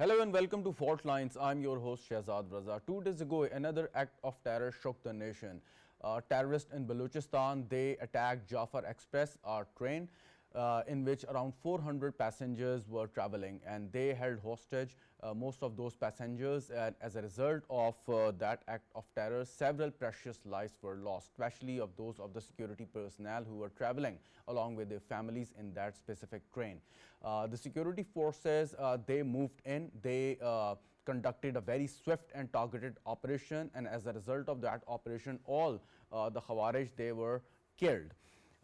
Hello and welcome to Faultlines. I'm your host SHAHZAD RAZA. 2 days ago, another act of terror shook the nation. Terrorists in Balochistan, they attacked Jafar Express, our train, in which around 400 passengers were traveling, and they held hostage most of those passengers. And as a result of that act of terror, several precious lives were lost, especially of those of the security personnel who were traveling along with their families in that specific train. The security forces, they moved in, they conducted a very swift and targeted operation, and as a result of that operation, all the Khawarij, they were killed.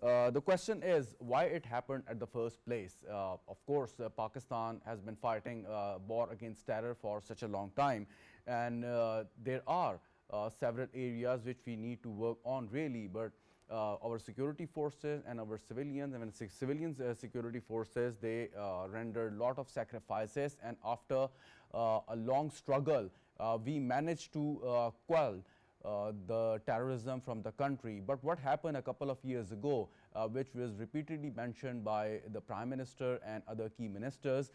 The question is why it happened at the first place. Of course, Pakistan has been fighting war against terror for such a long time, and there are several areas which we need to work on really, but our security forces and our civilians, and civilians security forces, they rendered a lot of sacrifices, and after a long struggle, we managed to quell the terrorism from the country. But what happened a couple of years ago, which was repeatedly mentioned by the Prime Minister and other key ministers,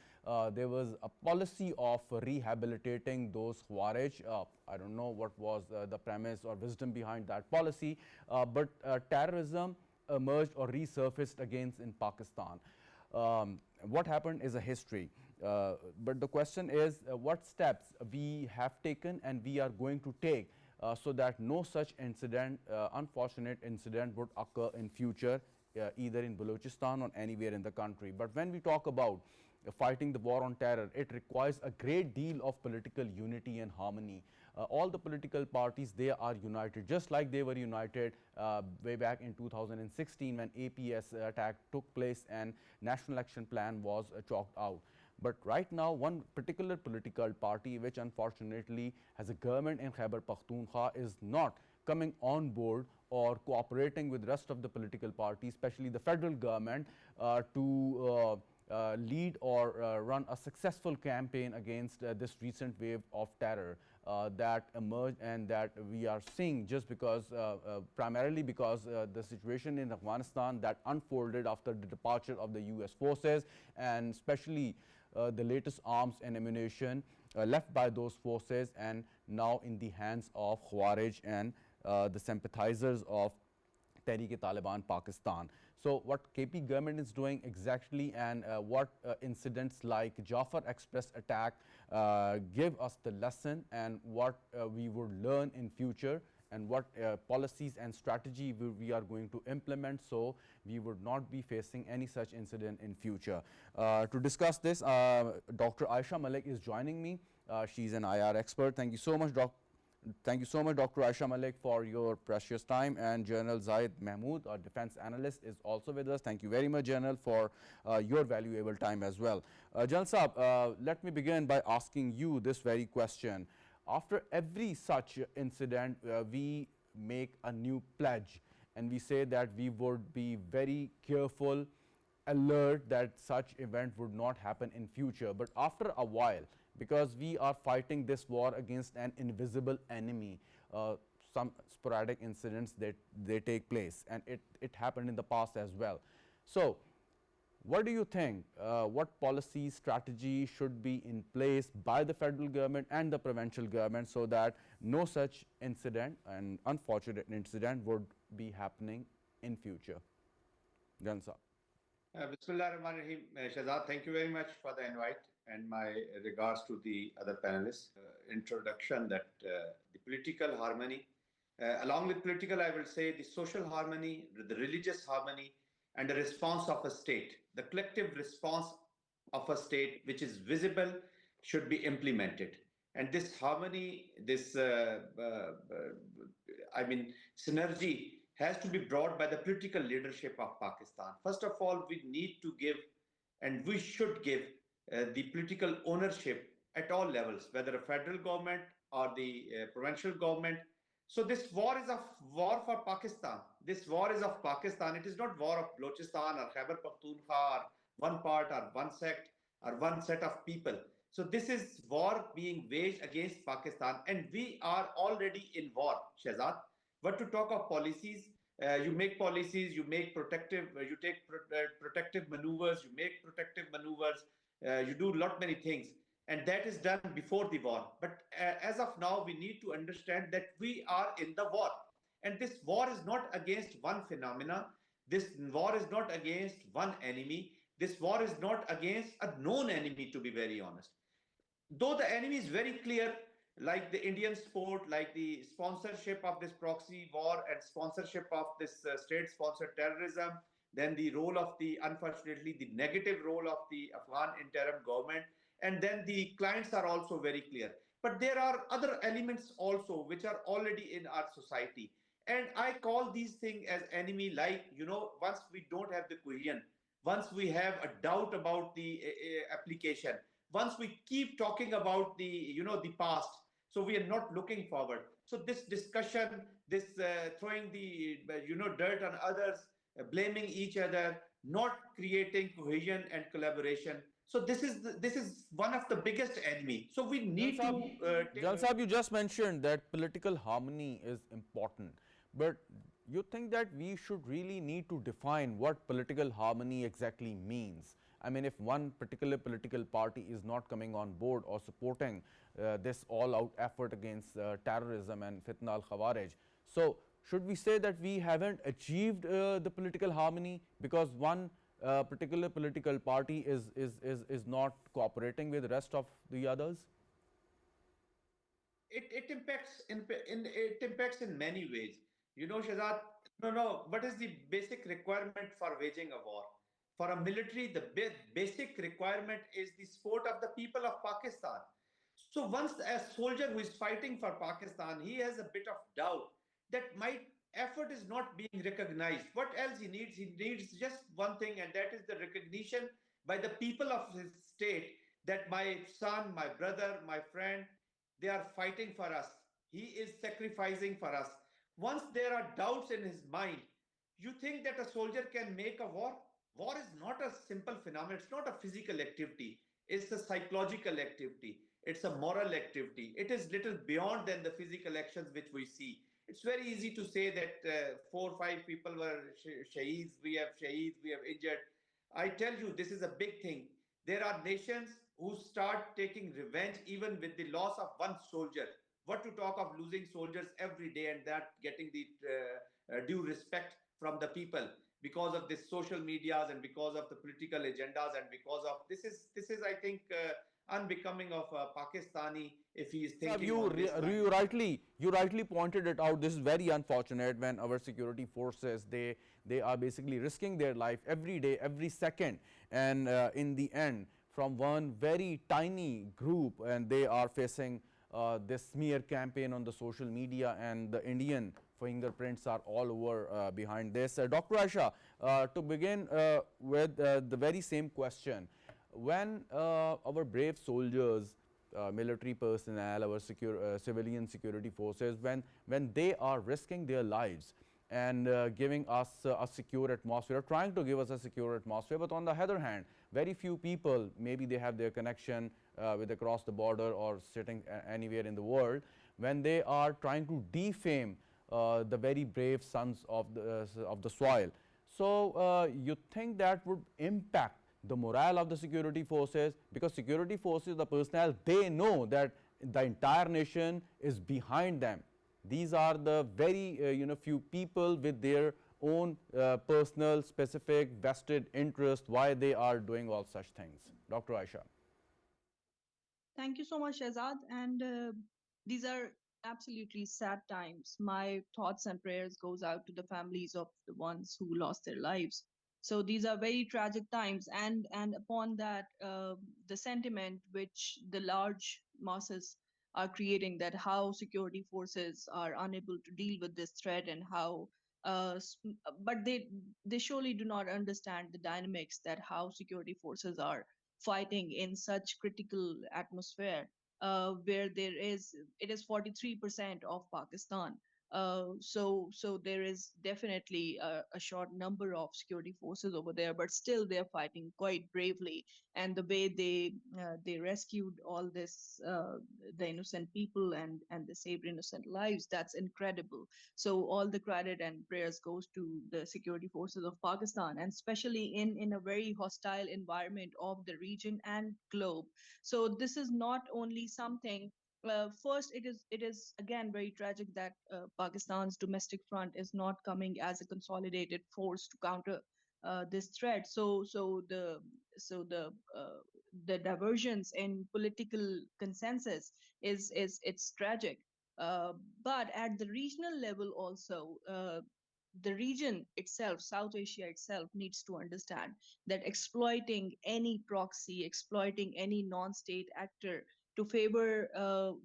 there was a policy of rehabilitating those Khawarij. I don't know what was the premise or wisdom behind that policy, but terrorism emerged or resurfaced against in Pakistan. What happened is a history, but the question is what steps we have taken and we are going to take so that no such incident, unfortunate incident would occur in future, either in Balochistan or anywhere in the country. But when we talk about fighting the war on terror, it requires a great deal of political unity and harmony. All the political parties, they are united, just like they were united way back in 2016 when APS attack took place and National Action Plan was chalked out. But right now, one particular political party, which unfortunately has a government in Khyber Pakhtunkhwa, is not coming on board or cooperating with the rest of the political parties, especially the federal government, to lead or run a successful campaign against this recent wave of terror that emerged and that we are seeing just because, primarily because the situation in Afghanistan that unfolded after the departure of the US forces, and especially the latest arms and ammunition left by those forces and now in the hands of Khawarij and the sympathizers of Tehreek-e-Taliban Pakistan. So what KP government is doing exactly, and what incidents like Jafar Express attack give us the lesson, and what we would learn in future, and what policies and strategy we are going to implement so we would not be facing any such incident in future. To discuss this, Dr. AYESHA Malik is joining me. She's an IR expert. Thank you so much, Dr. AYESHA Malik, for your precious time. And General ZAHID MEHMOOD, our defense analyst, is also with us. Thank you very much, General, for your valuable time as well. General Saab, let me begin by asking you this very question. After every such incident, we make a new pledge and we say that we would be very careful, alert that such event would not happen in future. But after a while, because we are fighting this war against an invisible enemy, some sporadic incidents that they take place, and it happened in the past as well. So what do you think, what policy strategy should be in place by the federal government and the provincial government so that no such incident and unfortunate incident would be happening in future? Gansa. Bismillah ar-Rahman ar-Rahim. Shahzad, thank you very much for the invite and my regards to the other panelists. Introduction that the political harmony, along with political, I will say the social harmony, the religious harmony, and the response of a state, the collective response of a state which is visible should be implemented. And this harmony, this synergy has to be brought by the political leadership of Pakistan. First of all, we need to give, and we should give, the political ownership at all levels, whether a federal government or the provincial government. So this war is a war for Pakistan. This war is of Pakistan. It is not war of Balochistan or Khyber Pakhtunkhwa or one part or one sect or one set of people. So this is war being waged against Pakistan, and we are already in war, Shahzad. But to talk of policies, you make policies, you make protective, you take protective maneuvers, you make protective maneuvers, you do lot many things. and that is done before the war. But as of now, we need to understand that we are in the war, and this war is not against one phenomena. This war is not against one enemy. This war is not against a known enemy, to be very honest. Though the enemy is very clear, like the Indian sport, like the sponsorship of this proxy war and sponsorship of this state sponsored terrorism, then the role of the, unfortunately, the negative role of the Afghan interim government, and then the clients are also very clear. But there are other elements also which are already in our society. And I call these things as enemy, like, once we don't have the cohesion, once we have a doubt about the application, once we keep talking about the past, so we are not looking forward. So this discussion, this throwing the dirt on others, blaming each other, not creating cohesion and collaboration, so this is one of the biggest enemy. So we need to take. Jan Saab, you just mentioned that political harmony is important, but you think that we should really need to define what political harmony exactly means? I mean, if one particular political party is not coming on board or supporting this all-out effort against terrorism and fitna al-Khawarij, so should we say that we haven't achieved the political harmony because one particular political party is not cooperating with the rest of the others? It impacts it impacts in many ways. Shahzad, no. What is the basic requirement for waging a war? For a military, the basic requirement is the support of the people of Pakistan. So once a soldier who is fighting for Pakistan, he has a bit of doubt that my effort is not being recognized. What else he needs? He needs just one thing, and that is the recognition by the people of his state that my son, my brother, my friend, they are fighting for us. He is sacrificing for us. Once there are doubts in his mind, you think that a soldier can make a war? War is not a simple phenomenon. It's not a physical activity. It's a psychological activity. It's a moral activity. It is little beyond than the physical actions which we see. It's very easy to say that 4 or 5 people were shaheeds, we have injured. I tell you, this is a big thing. There are nations who start taking revenge even with the loss of one soldier. What to talk of losing soldiers every day and that getting the due respect from the people because of this social medias and because of the political agendas and because of this is I think unbecoming of a Pakistani if he is Sir, thinking on this line. you rightly pointed it out. This is very unfortunate when our security forces they are basically risking their life every day, every second, and in the end, from one very tiny group, and they are facing this smear campaign on the social media, and the Indian fingerprints are all over behind this. Dr. Aisha, to begin with the very same question, when our brave soldiers, military personnel, our civilian security forces, when they are risking their lives and giving us a secure atmosphere, trying to give us a secure atmosphere, but on the other hand, very few people, maybe they have their connection with across the border or sitting anywhere in the world, when they are trying to defame the very brave sons of the soil. So you think that would impact the morale of the security forces, because security forces, the personnel, they know that the entire nation is behind them. These are the very few people with their own personal, specific, vested interest why they are doing all such things. Dr. Aisha. Thank you so much, Shahzad. And these are absolutely sad times. My thoughts and prayers goes out to the families of the ones who lost their lives. So these are very tragic times, and upon that, the sentiment which the large masses are creating, that how security forces are unable to deal with this threat, and how but they surely do not understand the dynamics, that how security forces are fighting in such critical atmosphere, where it is 43% of Pakistan So there is definitely a short number of security forces over there, but still they're fighting quite bravely. And the way they rescued all this the innocent people and they saved innocent lives, that's incredible. So all the credit and prayers goes to the security forces of Pakistan, and especially in a very hostile environment of the region and globe. So this is not only something, first, it is again very tragic that Pakistan's domestic front is not coming as a consolidated force to counter this threat. So the divergence in political consensus is it's tragic. Uh, but at the regional level also, the region itself, South Asia itself, needs to understand that exploiting any proxy, exploiting any non-state actor to favor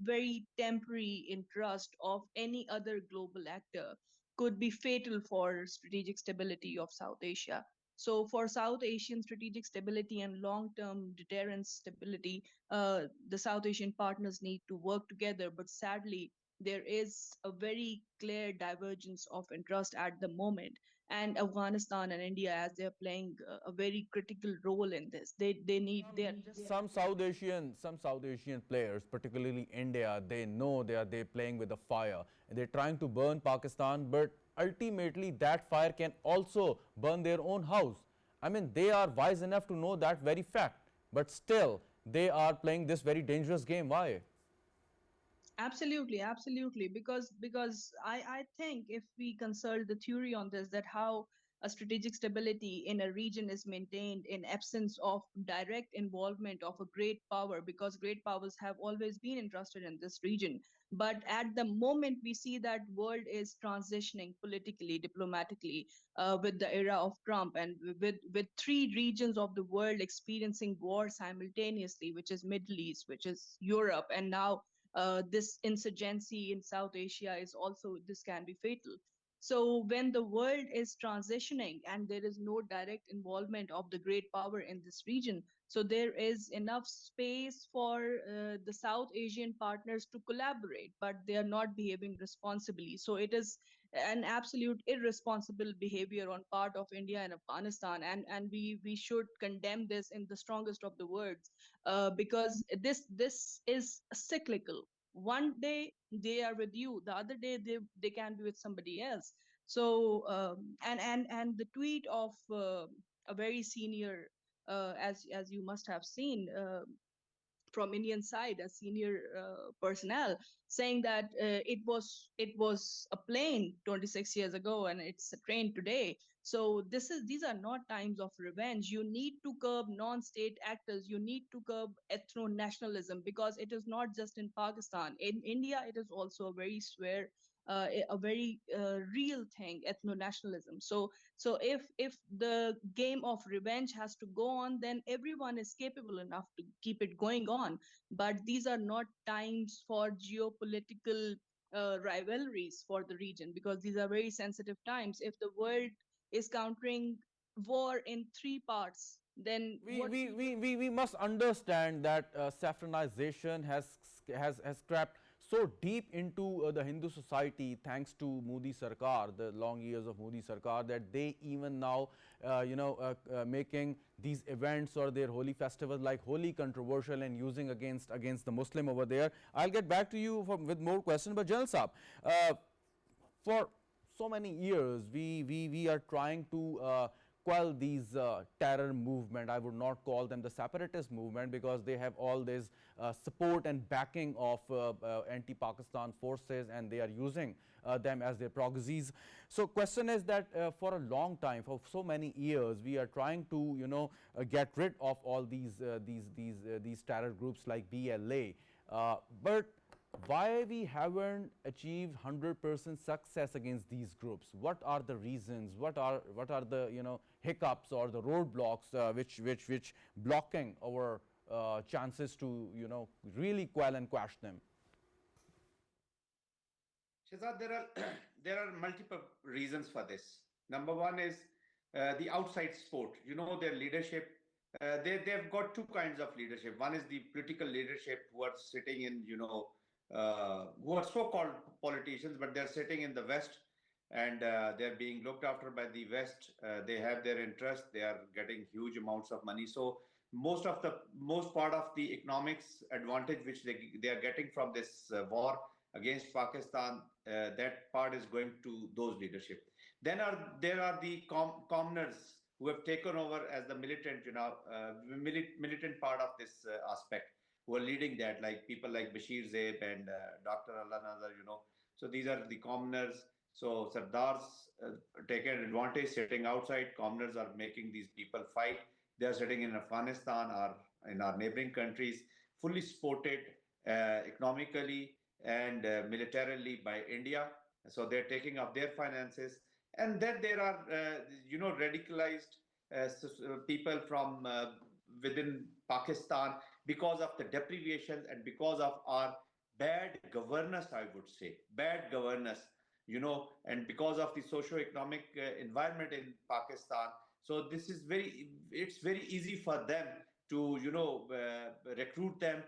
very temporary interest of any other global actor could be fatal for strategic stability of South Asia. So, for South Asian strategic stability and long-term deterrence stability, the South Asian partners need to work together. But sadly, there is a very clear divergence of interest at the moment, and Afghanistan and India, as they're playing a very critical role in this, they need they are just Some South Asian players, particularly India, they know they're playing with the fire and they're trying to burn Pakistan, but ultimately that fire can also burn their own house. I mean, they are wise enough to know that very fact, but still they are playing this very dangerous game. Why? Absolutely, absolutely. Because I think if we consult the theory on this, that how a strategic stability in a region is maintained in absence of direct involvement of a great power, because great powers have always been interested in this region. But at the moment, we see that world is transitioning politically, diplomatically, with the era of Trump, and with three regions of the world experiencing war simultaneously, which is Middle East, which is Europe, and now this insurgency in South Asia is also, this can be fatal. So when the world is transitioning and there is no direct involvement of the great power in this region, so there is enough space for the South Asian partners to collaborate, but they are not behaving responsibly. So it is an absolute irresponsible behavior on part of India and Afghanistan, and we should condemn this in the strongest of the words, because this is cyclical. One day they are with you, the other day they can be with somebody else. So and the tweet of a very senior, as you must have seen, from Indian side, a senior personnel, saying that it was a plane 26 years ago and it's a train today. So these are not times of revenge. You need to curb non-state actors. You need to curb ethno-nationalism, because it is not just in Pakistan. In India, it is also a very a very real thing, ethno-nationalism. So if the game of revenge has to go on, then everyone is capable enough to keep it going on. But these are not times for geopolitical rivalries for the region, because these are very sensitive times. If the world is countering war in three parts, then what We must understand that saffronization has crept so deep into the Hindu society, thanks to Modi Sarkar, the long years of Modi Sarkar, that they even now, making these events or their holy festivals like Holi controversial and using against the Muslim over there. I'll get back to you with more questions, but General Saab, for so many years we are trying to quell these terror movement. I would not call them the separatist movement, because they have all this support and backing of anti-Pakistan forces, and they are using them as their proxies. So question is that for a long time, for so many years, we are trying to get rid of all these terror groups like BLA, but why we haven't achieved 100% success against these groups? What are the reasons? What are the hiccups or the roadblocks which blocking our chances to really quell and quash them? Shahzad, there are multiple reasons for this. Number one is the outside support. Their leadership. They've got two kinds of leadership. One is the political leadership, who are sitting in who are so-called politicians, but they're sitting in the West, and they're being looked after by the West. They have their interest. They are getting huge amounts of money. So most part of the economics advantage which they are getting from this war against Pakistan, that part is going to those leadership. Then there are the commoners who have taken over as the militant, militant part of this aspect, who are leading that, like people like Bashir Zaib and Dr. Allah Nazar, So these are the commoners. So Sardars taken advantage, sitting outside. Commoners are making these people fight. They are sitting in Afghanistan or in our neighboring countries, fully supported economically and militarily by India. So they're taking up their finances. And then there are, radicalized people from within Pakistan because of the deprivations and because of our bad governance, I would say, bad governance, and because of the socio-economic environment in Pakistan. So it's very easy for them to, recruit them,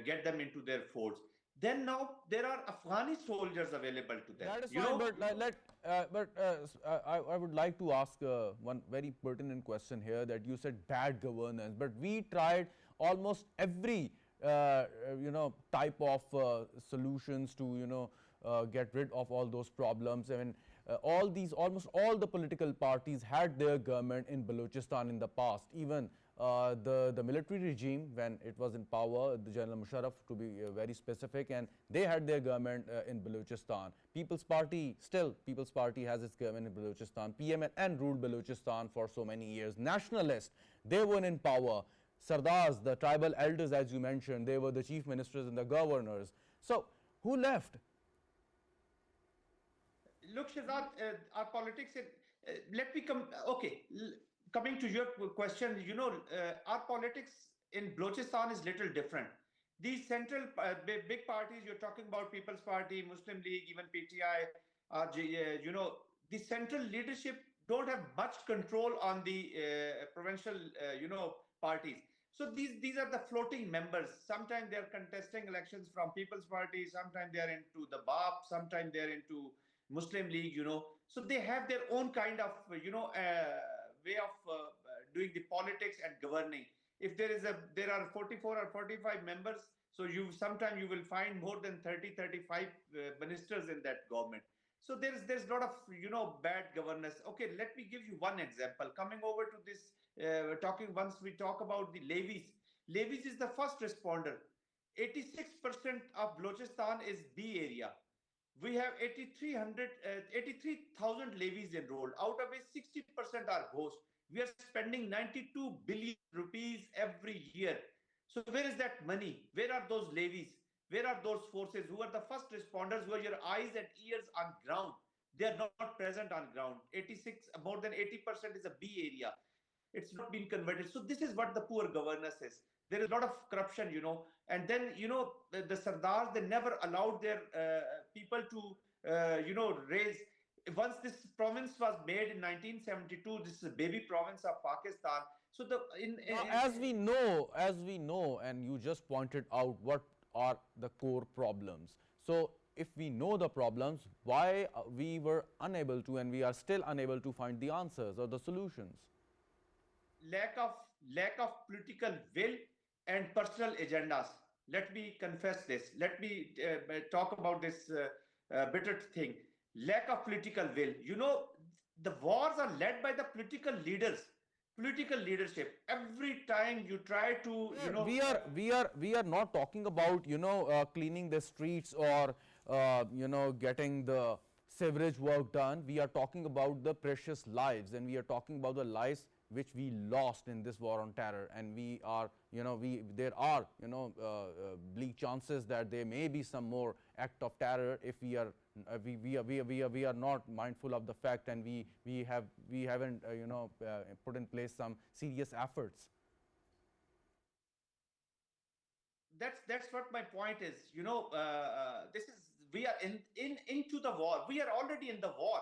get them into their folds. Then now there are Afghani soldiers available to them. That is fine, but I would like to ask one very pertinent question here, that you said bad governance, but we tried almost every type of solutions to get rid of all those problems. I mean, almost all the political parties had their government in Balochistan in the past. Even the military regime, when it was in power, the General Musharraf, to be very specific, and they had their government in Balochistan. People's Party has its government in Balochistan. PMN ruled Balochistan for so many years. Nationalists, they were in power. Sardars, the tribal elders, as you mentioned, they were the chief ministers and the governors. So who left? Look, Shahzad, our politics, let me come, coming to your question, our politics in Balochistan is little different. These central big parties, you're talking about People's Party, Muslim League, even PTI, the central leadership don't have much control on the provincial, parties. So these are the floating members. Sometimes they're contesting elections from People's Party, sometimes they're into the BAP, sometimes they're into Muslim League, So they have their own kind of, way of doing the politics and governing. If there are 44 or 45 members, so sometimes you will find more than 30, 35 ministers in that government. So there's a lot of, bad governance. Okay, let me give you one example. Coming over to this, once we talk about the levies. Levies is the first responder. 86% of Balochistan is B area. We have 83,000 levies enrolled, out of which 60% are ghost. We are spending 92 billion rupees every year. So where is that money? Where are those levies? Where are those forces? Who are the first responders? Who are your eyes and ears on ground? They are not present on ground. More than 80% is a B area. It's not been converted. So this is what the poor governance is. There is a lot of corruption, and then, the Sardars, they never allowed their people to, raise. Once this province was made in 1972, this is a baby province of Pakistan. So as we know, and you just pointed out what are the core problems. So if we know the problems, why we were unable to, and we are still unable to find the answers or the solutions? Lack of political will and personal agendas. Let me confess this. Let me talk about this bitter thing. Lack of political will. The wars are led by the political leaders, political leadership. Every time you try to, we are not talking about, cleaning the streets or, getting the sewerage work done. We are talking about the precious lives, and we are talking about the lives which we lost in this war on terror, and we are, there are, bleak chances that there may be some more act of terror if we are not mindful of the fact, and we haven't, put in place some serious efforts. That's what my point is. We are into the war. We are already in the war.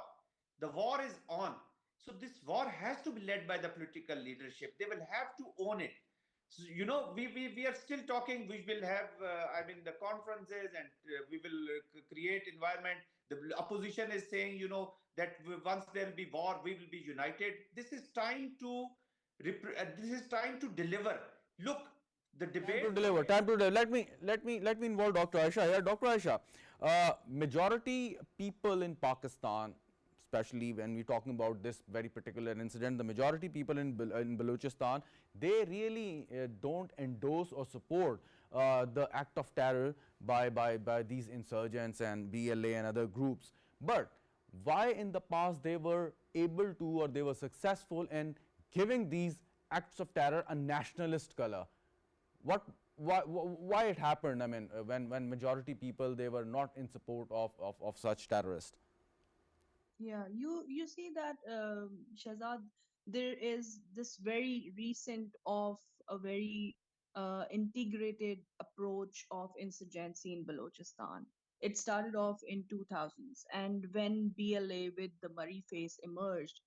The war is on. So this war has to be led by the political leadership. They will have to own it. So, we are still talking. We will have, the conferences, and we will create environment. The opposition is saying, that once there will be war, we will be united. This is time to, this is time to deliver. Look, the Time to debate from deliver. Time to deliver. Let me involve Dr. Ayesha here. Dr. Ayesha, majority people in Pakistan, especially when we're talking about this very particular incident, the majority people in Balochistan, they really don't endorse or support the act of terror by these insurgents and BLA and other groups. But why in the past they were able to, or they were successful in giving these acts of terror a nationalist color? What, why it happened? I mean, when majority people, they were not in support of such terrorists. Yeah, you see that, Shahzad, there is this very recent of a very integrated approach of insurgency in Balochistan. It started off in 2000s, and when BLA with the Murray face emerged,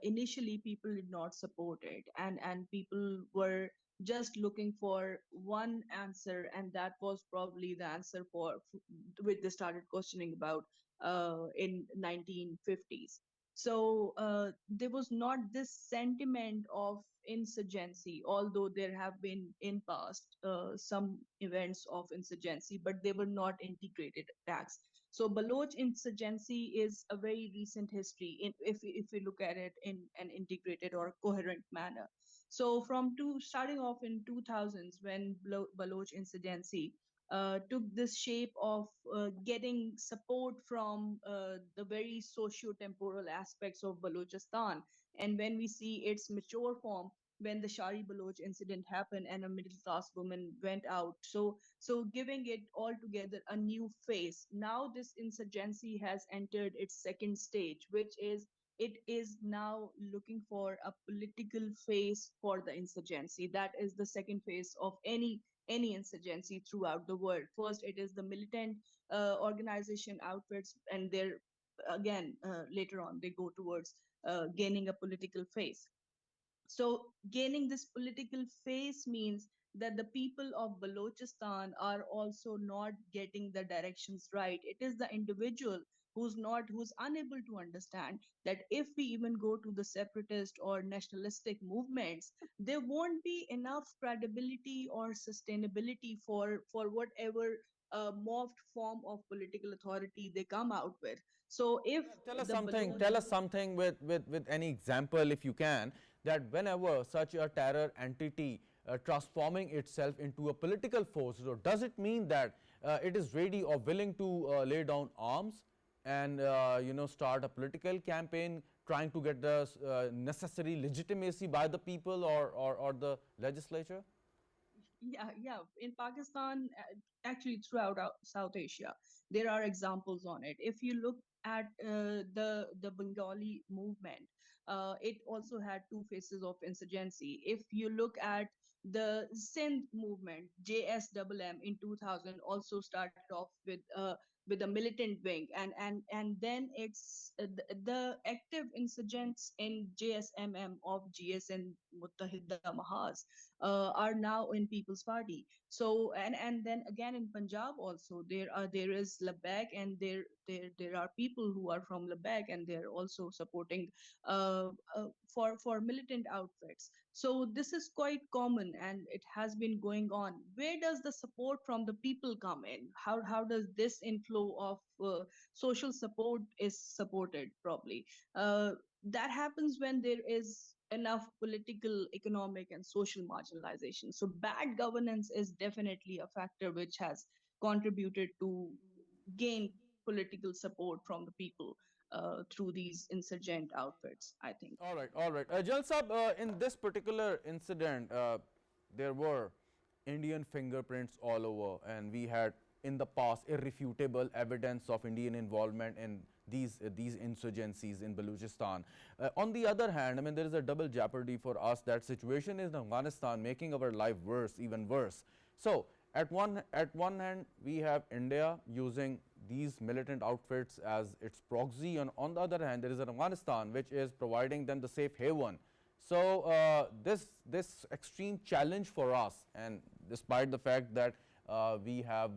initially people did not support it, and people were just looking for one answer, and that was probably the answer for which they started questioning about in 1950s. So there was not this sentiment of insurgency, although there have been in past some events of insurgency, but they were not integrated attacks. So Baloch insurgency is a very recent history if we look at it in an integrated or coherent manner. So starting off in 2000s, when Baloch insurgency took this shape of getting support from the very socio-temporal aspects of Balochistan. And when we see its mature form, when the Shari Baloch incident happened and a middle class woman went out, so giving it altogether a new face. Now this insurgency has entered its second stage, which is it is now looking for a political face for the insurgency. That is the second phase of any insurgency throughout the world. First, it is the militant organization outfits, and they're again later on they go towards gaining a political face. So gaining this political face means that the people of Balochistan are also not getting the directions right. It is the individual who's unable to understand that if we even go to the separatist or nationalistic movements, there won't be enough credibility or sustainability for whatever morphed form of political authority they come out with. So if Tell us the something. Baloch Tell us something with any example, if you can, that whenever such a terror entity transforming itself into a political force, so does it mean that it is ready or willing to lay down arms and start a political campaign, trying to get the necessary legitimacy by the people or the legislature? yeah, in Pakistan, actually throughout South Asia, there are examples on it. If you look at the Bengali movement, it also had two phases of insurgency. If you look at the Sindh movement, JSMM in 2000 also started off with a militant wing, and then it's the active insurgents in JSMM of GS and Muttahida Mahaz are now in People's Party. So and then again in Punjab also there is Labak, and there are people who are from Labak, and they're also supporting for militant outfits. So this is quite common, and it has been going on. Where does the support from the people come in? How does this inflow of social support is supported probably? That happens when there is enough political, economic, and social marginalization. So bad governance is definitely a factor which has contributed to gain political support from the people through these insurgent outfits, I think. All right, all right. Jal Sab, in this particular incident, there were Indian fingerprints all over, and we had in the past irrefutable evidence of Indian involvement in these insurgencies in Balochistan. On the other hand, I mean, there is a double jeopardy for us, that situation in Afghanistan making our life worse, even worse. So at one hand, we have India using these militant outfits as its proxy, and on the other hand, there is Afghanistan which is providing them the safe haven. So this extreme challenge for us, and despite the fact that we have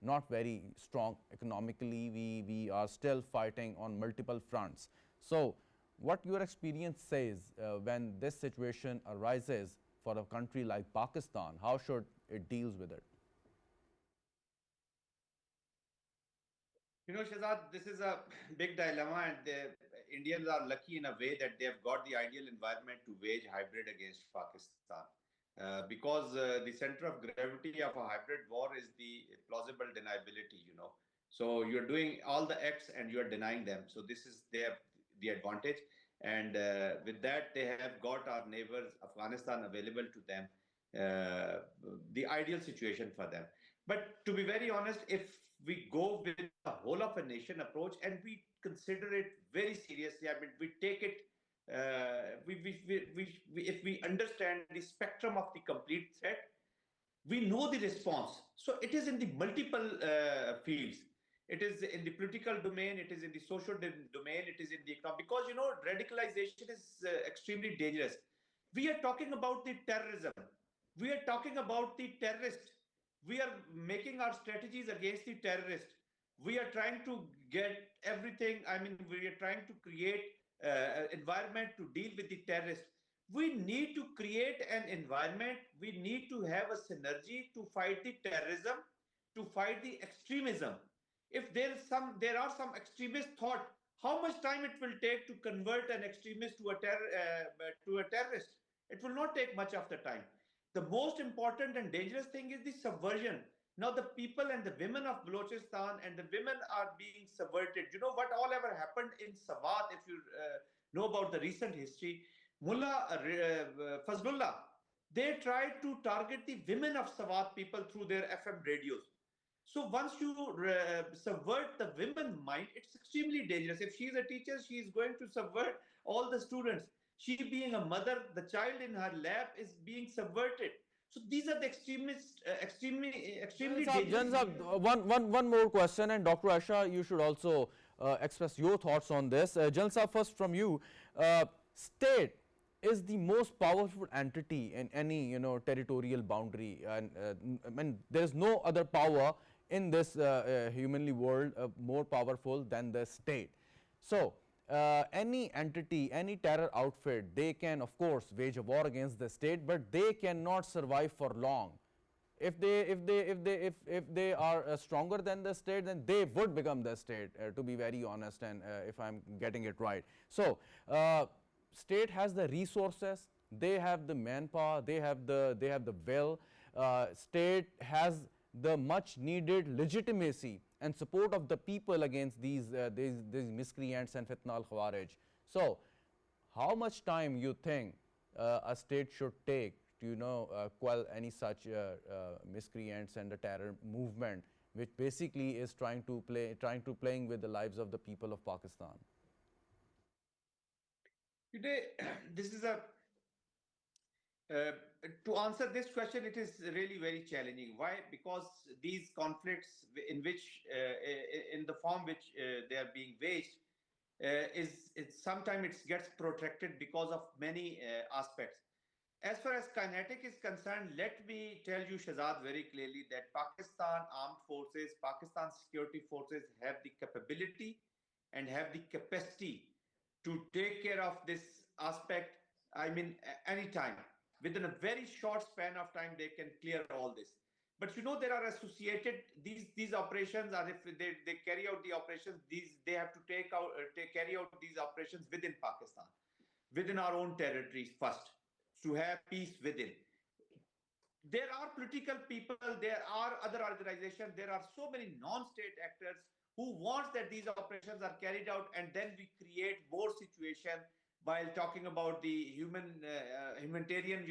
not very strong economically, we are still fighting on multiple fronts. So what your experience says when this situation arises for a country like Pakistan, how should it deals with it? Shahzad, this is a big dilemma, and the Indians are lucky in a way that they have got the ideal environment to wage hybrid against Pakistan. Because the center of gravity of a hybrid war is the plausible deniability. So you're doing all the acts and you're denying them. So this is the advantage. And with that, they have got our neighbors, Afghanistan, available to them, the ideal situation for them. But to be very honest, if we go with the whole of a nation approach and we consider it very seriously, I mean, we take it, if we understand the spectrum of the complete threat, we know the response. So it is in the multiple fields. It is in the political domain, it is in the social domain, it is in the economic, because radicalization is extremely dangerous. We are talking about the terrorism. We are talking about the terrorist. We are making our strategies against the terrorist. We are trying to get everything. I mean, we are trying to create an environment to deal with the terrorist. We need to create an environment. We need to have a synergy to fight the terrorism, to fight the extremism. If there are some extremist thought, how much time it will take to convert an extremist to a terrorist? It will not take much of the time. The most important and dangerous thing is the subversion. Now the people and the women of Balochistan and the women are being subverted. You know what all ever happened in Sawat, if you know about the recent history, Mullah Fazlullah, they tried to target the women of Sawat people through their FM radios. So once you subvert the women mind, it's extremely dangerous. If she is a teacher, she is going to subvert all the students. She being a mother, the child in her lap is being subverted. So these are the extremely dangerous. One more question, and Dr. Aisha, you should also express your thoughts on this. Jalsa, first from you. State is the most powerful entity in any territorial boundary, and I mean, there is no other power in this humanly world more powerful than the state. So any entity, any terror outfit, they can of course wage a war against the state, but they cannot survive for long. If they are stronger than the state, then they would become the state, to be very honest, and if I'm getting it right. So state has the resources, they have the manpower, they have the will. State has the much needed legitimacy and support of the people against these miscreants and fitna al khawarij. So how much time you think a state should take to quell any such miscreants and the terror movement, which basically is trying to playing with the lives of the people of Pakistan? Today, this is to answer this question, it is really very challenging. Why? Because these conflicts, in which, in the form which they are being waged, sometimes it gets protracted because of many aspects. As far as kinetic is concerned, let me tell you, Shahzad, very clearly that Pakistan armed forces, Pakistan security forces have the capability and have the capacity to take care of this aspect. I mean, anytime. Within a very short span of time, they can clear all this. But there are associated, these operations, or if they carry out the operations, they have to carry out these operations within Pakistan, within our own territories first, to have peace within. There are political people, there are other organizations, there are so many non-state actors who want that these operations are carried out, and then we create more situation while talking about the humanitarian,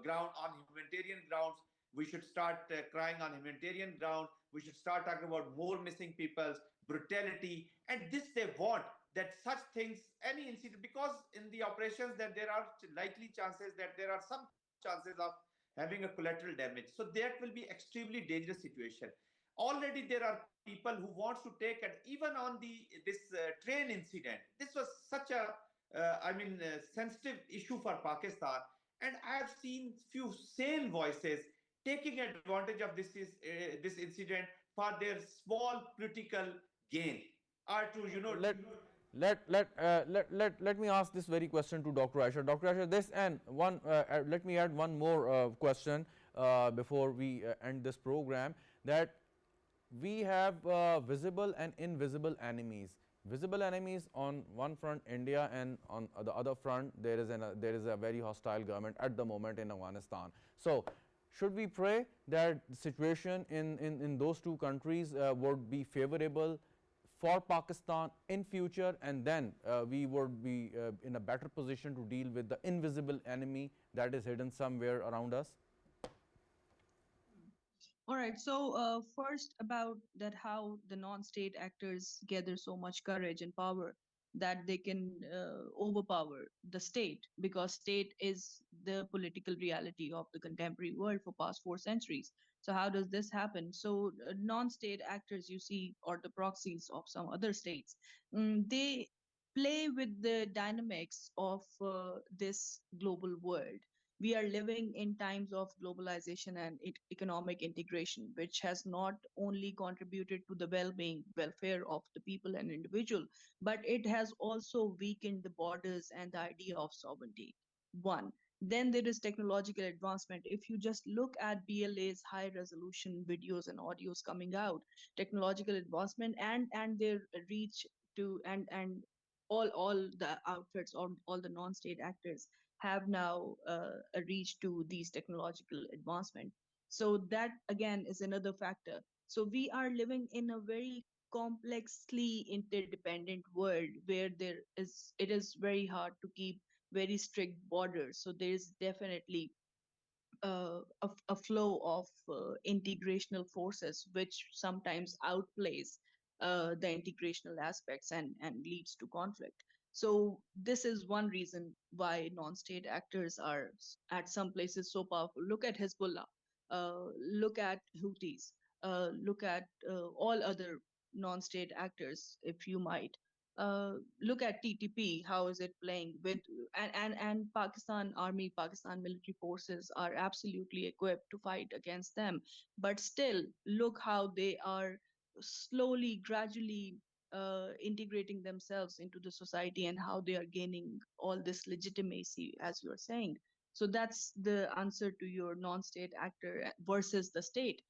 ground. On humanitarian grounds, we should start crying on humanitarian ground. We should start talking about more missing peoples, brutality, and this they want that such things, any incident, because in the operations that there are likely chances that there are some chances of having a collateral damage. So that will be extremely dangerous situation. Already there are people who wants to take it, even on this train incident. This was such a sensitive issue for Pakistan. And I have seen few sane voices taking advantage of this incident for their small political gain, or to Let me ask this very question to Dr. Aisha. Dr. Aisha, this and one. Let me add one more question before we end this program. That we have visible and invisible enemies. Visible enemies on one front, India, and on the other front, there is a very hostile government at the moment in Afghanistan. So, should we pray that the situation in those two countries would be favorable for Pakistan in future, and then we would be in a better position to deal with the invisible enemy that is hidden somewhere around us? All right. So, first about that, how the non-state actors gather so much courage and power that they can overpower the state, because state is the political reality of the contemporary world for past 4 centuries. So, how does this happen? So, non-state actors, you see, or the proxies of some other states, they play with the dynamics of this global world. We are living in times of globalization and economic integration, which has not only contributed to the well-being, welfare of the people and individual, but it has also weakened the borders and the idea of sovereignty. One. Then there is technological advancement. If you just look at BLA's high resolution videos and audios coming out, technological advancement and their reach to and all the outfits, all the non-state actors have now a reach to these technological advancement. So that again is another factor. So we are living in a very complexly interdependent world where it is very hard to keep very strict borders. So there is definitely a flow of integrational forces, which sometimes outplays the integrational aspects and leads to conflict. So this is one reason why non-state actors are at some places so powerful. Look at Hezbollah, look at Houthis, look at all other non-state actors, if you might. Look at TTP. How is it playing with and Pakistan Army, Pakistan military forces are absolutely equipped to fight against them. But still, look how they are slowly, gradually integrating themselves into the society and how they are gaining all this legitimacy, as you are saying. So that's the answer to your non-state actor versus the state.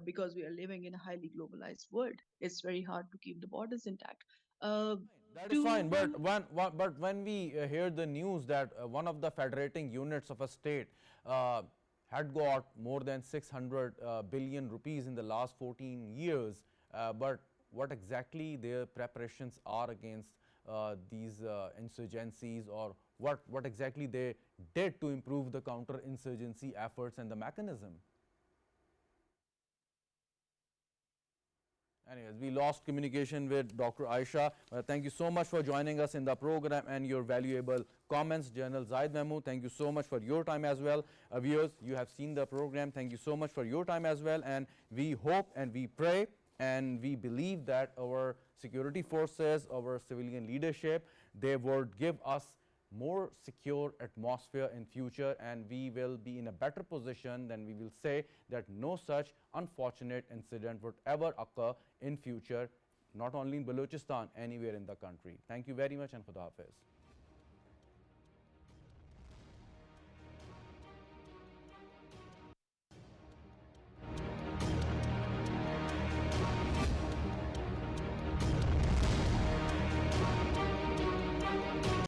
Because we are living in a highly globalized world, it's very hard to keep the borders intact. Uh, That is fine, to but when we hear the news that one of the federating units of a state had got more than 600 billion rupees in the last 14 years, but what exactly their preparations are against these insurgencies, or what exactly they did to improve the counter-insurgency efforts and the mechanism? Anyways, we lost communication with Dr. Aisha. Thank you so much for joining us in the program and your valuable comments. General ZAHID Mahmood, thank you so much for your time as well. Viewers, you have seen the program. Thank you so much for your time as well. And we hope and we pray and we believe that our security forces, our civilian leadership, they would give us more secure atmosphere in future, and we will be in a better position. Then we will say that no such unfortunate incident would ever occur in future, not only in Balochistan, anywhere in the country. Thank you very much, and Khuda Hafiz.